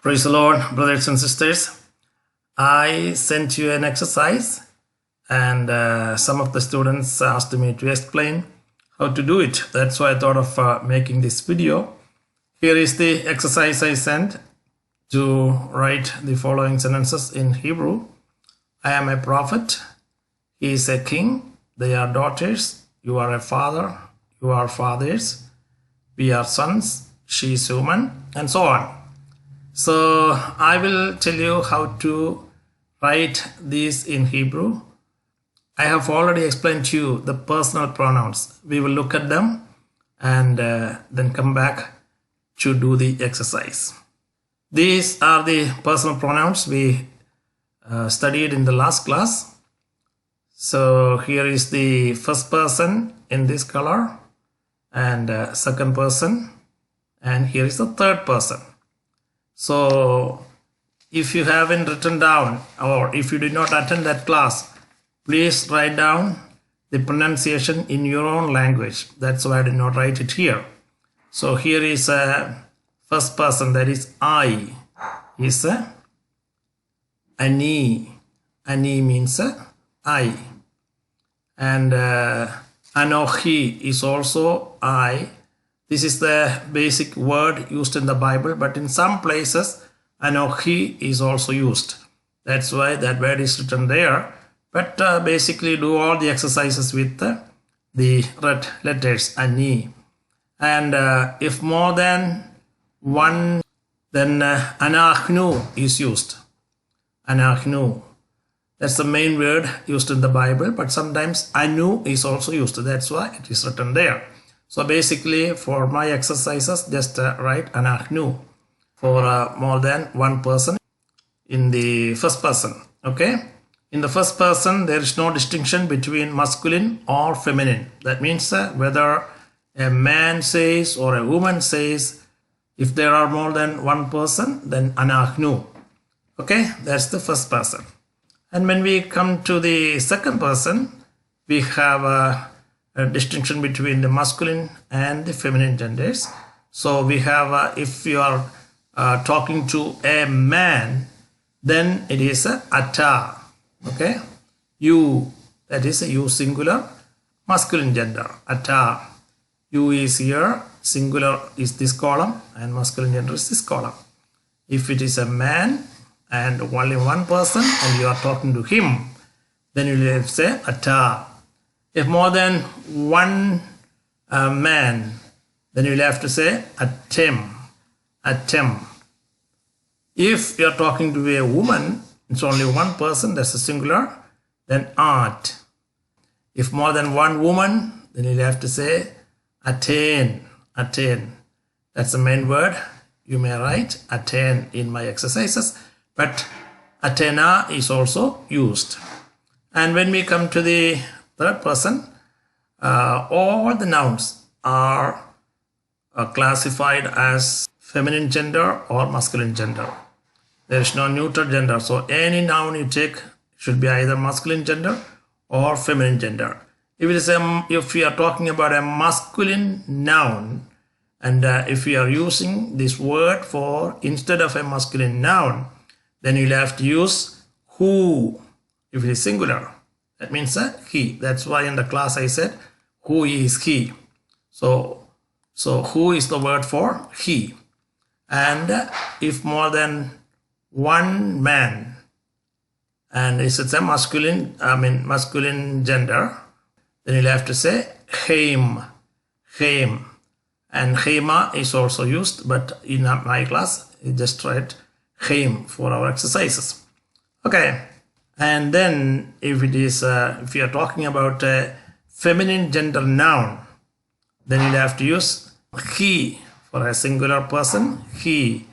Praise the Lord, brothers and sisters. I sent you an exercise and some of the students asked me to explain how to do it. That's why I thought of making this video. Here is the exercise I sent to write the following sentences in Hebrew. I am a prophet. He is a king. They are daughters. You are a father. You are fathers. We are sons. She is woman, and so on. So I will tell you how to write these in Hebrew. I have already explained to you the personal pronouns. We will look at them and then come back to do the exercise. These are the personal pronouns we studied in the last class. So here is the first person in this color and second person, and here is the third person. So if you haven't written down or if you did not attend that class, please write down the pronunciation in your own language. That's why I did not write it here. So here is a first person, that is I, is a ani. Ani means I. And Anochi is also I. This is the basic word used in the Bible, but in some places Anochi is also used. That's why that word is written there. But basically do all the exercises with the red letters Ani. And if more than one, then Anachnu is used. Anachnu. That's the main word used in the Bible, but sometimes Anu is also used. That's why it is written there. So basically for my exercises, just write Anachnu for more than one person in the first person. Okay. In the first person, there is no distinction between masculine or feminine. That means whether a man says or a woman says, if there are more than one person, then Anachnu. Okay. That's the first person. And when we come to the second person, we have a distinction between the masculine and the feminine genders. So we have, if you are talking to a man, then it is ata. Okay, you, that is you singular, masculine gender, ata. You is here, singular is this column, and masculine gender is this column. If it is a man and only one person and you are talking to him, then you will say ata. If more than one man, then you will have to say atem. Atem. If you are talking to a woman, it's only one person, that's a singular, then art. If more than one woman, then you will have to say attain. Attain. That's the main word. You may write attain in my exercises, but atena is also used. And when we come to the third person, all the nouns are classified as feminine gender or masculine gender. There is no neutral gender. So any noun you take should be either masculine gender or feminine gender. If it is if we are talking about a masculine noun, and if we are using this word for instead of a masculine noun, then you'll have to use who. If it is singular, that means he. That's why in the class I said, who is he? So who is the word for he? And if more than one man, and it's a masculine, masculine gender, then you'll have to say heim. Heim. And heima is also used, but in my class, you just write heim for our exercises. Okay. And then if it is, if you are talking about a feminine gender noun, then you'll have to use he for a singular person, he,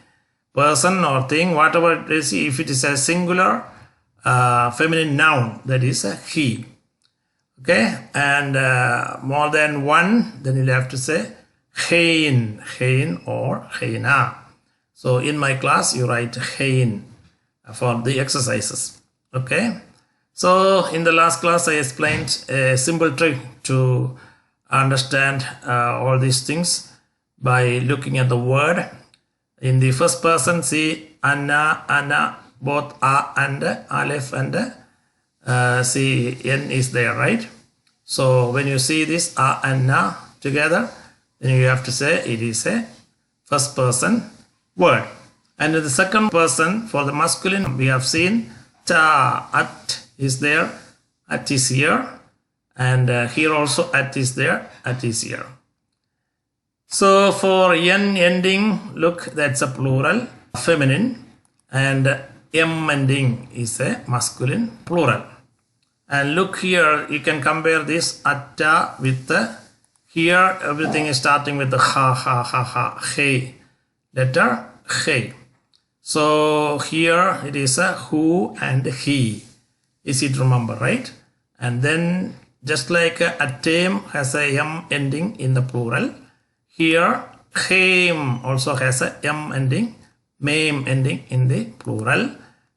person or thing, whatever it is. If it is a singular feminine noun, that is a he. Okay, and more than one, then you'll have to say hein, hein or heina. So in my class, you write hein for the exercises. Okay, so in the last class I explained a simple trick to understand all these things by looking at the word In the first person, see Anna, Anna, both A and Aleph and see N is there, right? So when you see this A and Na together, then you have to say it is a first person word. And in the second person, for the masculine, we have seen ta, at is there, at is here, and here also at is there, at is here. So for N ending, look, that's a plural, feminine, and M ending is a masculine, plural. And look here, you can compare this atta with the, here everything is starting with the ha, ha, ha, ha, he, letter he. So here it is a who and he. Easy to remember, right? And then just like a tame has a M ending in the plural, here him also has a M ending, mame ending in the plural.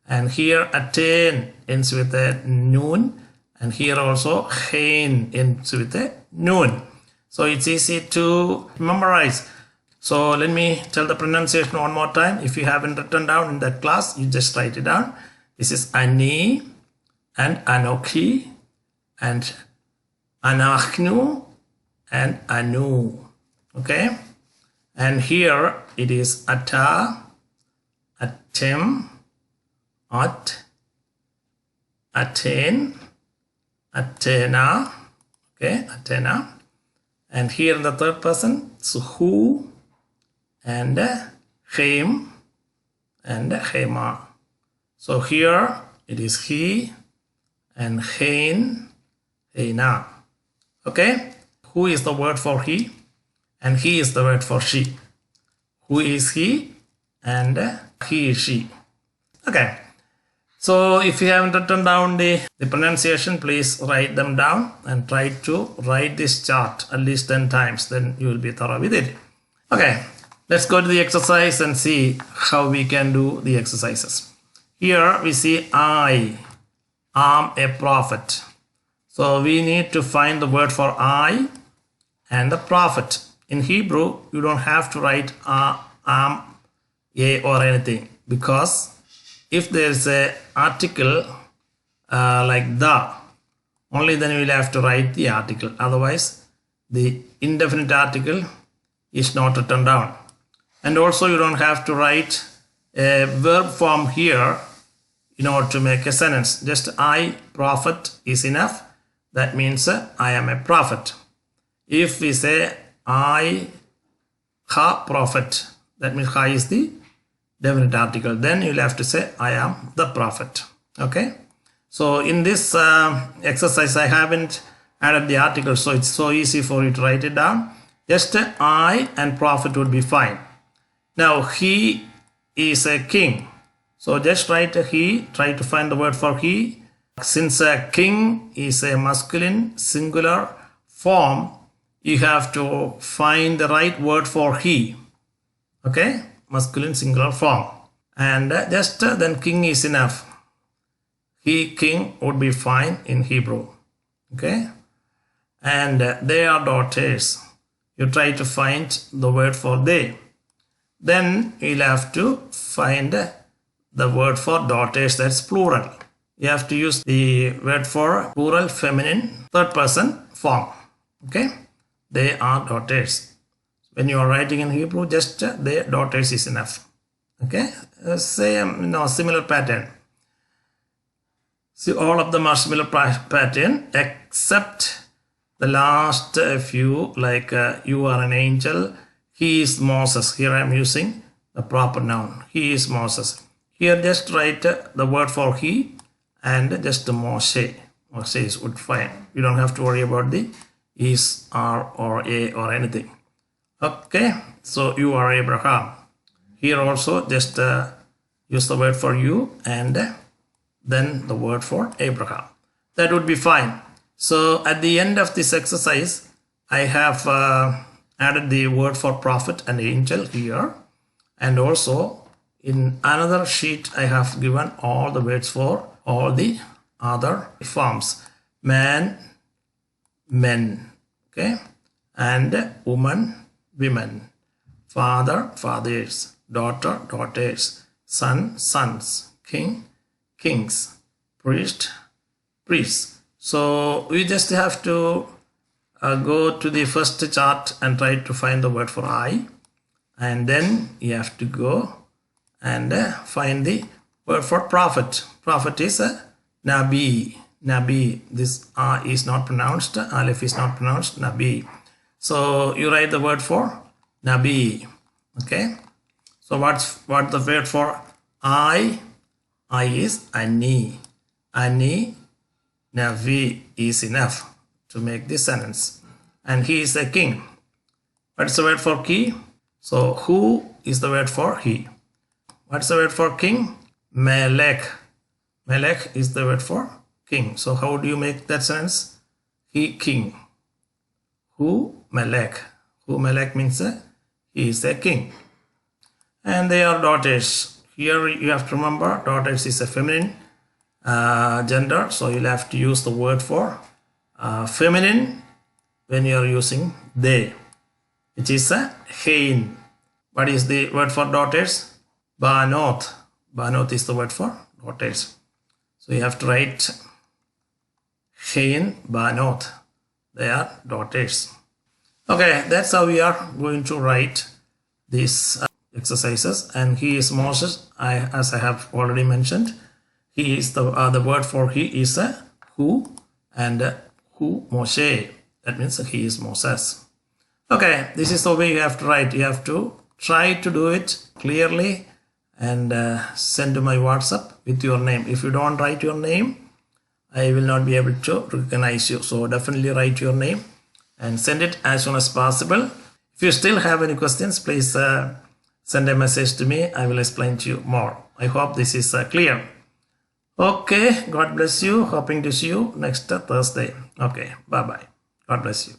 And here attain ends with a noon. And here also hein ends with a noon. So it's easy to memorize. So let me tell the pronunciation one more time. If you haven't written down in that class, you just write it down. This is Ani and Anoki and Anachnu and Anu. Okay? And here it is Ata, Atem, At, Attain, Athena, okay, Athena. And here in the third person, it's who and Hem and Hema. So here it is he and Hein, Heina. Okay, who is the word for he and he is the word for she. Who is he and he is she. Okay. So if you haven't written down the pronunciation, please write them down and try to write this chart at least 10 times. Then you will be thorough with it. Okay, let's go to the exercise and see how we can do the exercises. Here we see I am a prophet. So we need to find the word for I and the prophet. In Hebrew, you don't have to write am, a or anything, because if there is a article like the, only then you will have to write the article. Otherwise, the indefinite article is not written down. And also you don't have to write a verb form here in order to make a sentence. Just I, prophet is enough. That means I am a prophet. If we say I, ha, prophet, that means ha is the definite article. Then you'll have to say I am the prophet. Okay. So in this exercise, I haven't added the article, so it's so easy for you to write it down. Just I and prophet would be fine. Now he is a king. So just write he, try to find the word for he. Since a king is a masculine singular form, you have to find the right word for he. Okay, masculine singular form. And just then king is enough. He, king would be fine in Hebrew. Okay, and they are daughters. You try to find the word for they. Then you'll have to find the word for daughters, that's plural. You have to use the word for plural feminine third person form. Okay, they are daughters. When you are writing in Hebrew, just their daughters is enough. Okay, same, similar pattern. See, all of them are similar pattern except the last few, like you are an angel, he is Moses. Here I am using the proper noun. He is Moses. Here just write the word for he and just Moshe. Moshe is would fine. You don't have to worry about the is, are, or a or anything. Okay, so you are Abraham. Here also just use the word for you and then the word for Abraham. That would be fine. So at the end of this exercise, I have added the word for prophet and angel here. And also in another sheet, I have given all the words for all the other forms. Man, men, okay, and woman, women, father, fathers, daughter, daughters, son, sons, king, kings, priest, priests. So we just have to go to the first chart and try to find the word for I, and then you have to go and find the word for prophet. Prophet is a Nabi. Nabi. This is not pronounced. Aleph is not pronounced. Nabi. So you write the word for Nabi. Okay. So what the word for I? I is Ani. Ani. Nabi is enough to make this sentence. And he is a king. What's the word for key? So who is the word for he? What's the word for king? Melech. Melech is the word for king. So how do you make that sentence? He king. Who Melech. Who Melech means he is a king. And they are daughters. Here you have to remember daughters is a feminine gender. So you'll have to use the word for feminine when you are using they, which is a hein. What is the word for daughters? Banot. Banot is the word for daughters. So you have to write hein banot. They are daughters. Okay, that's how we are going to write these exercises. And he is Moses. As I have already mentioned, he is the word for he is a who, and who Moshe. That means he is Moses. Okay, this is the way you have to write. You have to try to do it clearly and send to my WhatsApp with your name. If you don't write your name, I will not be able to recognize you. So definitely write your name and send it as soon as possible. If you still have any questions, please send a message to me. I will explain to you more. I hope this is clear. Okay, God bless you. Hoping to see you next Thursday. Okay, bye-bye. God bless you.